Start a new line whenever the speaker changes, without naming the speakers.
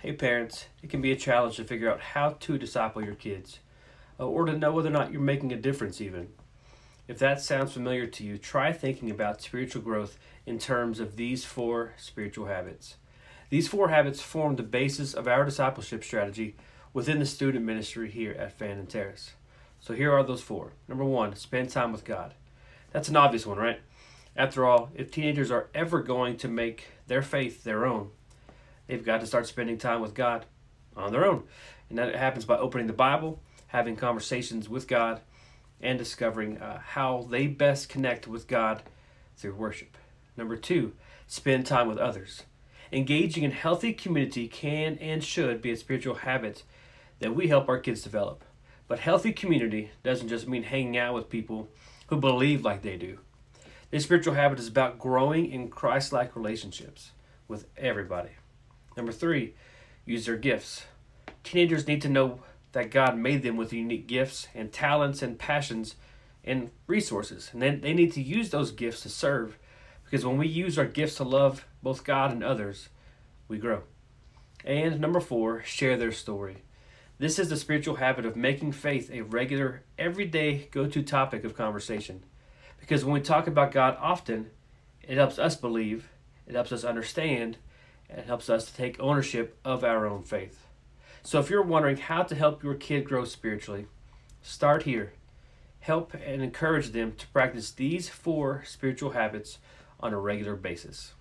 Hey parents, it can be a challenge to figure out how to disciple your kids, or to know whether or not you're making a difference even. If that sounds familiar to you, try thinking about spiritual growth in terms of these four spiritual habits. These four habits form the basis of our discipleship strategy within the student ministry here at Fan and Terrace. So here are those four. Number one, spend time with God. That's an obvious one, right? After all, if teenagers are ever going to make their faith their own, they've got to start spending time with God on their own. And that happens by opening the Bible, having conversations with God, and discovering how they best connect with God through worship. Number two, spend time with others. Engaging in healthy community can and should be a spiritual habit that we help our kids develop. But healthy community doesn't just mean hanging out with people who believe like they do. This spiritual habit is about growing in Christ like relationships with everybody. Number three, use their gifts. Teenagers need to know that God made them with unique gifts and talents and passions and resources. And then they need to use those gifts to serve, because when we use our gifts to love both God and others, we grow. And number four, share their story. This is the spiritual habit of making faith a regular, everyday go to topic of conversation. Because when we talk about God often, it helps us believe, it helps us understand, and it helps us to take ownership of our own faith. So if you're wondering how to help your kid grow spiritually, start here. Help and encourage them to practice these four spiritual habits on a regular basis.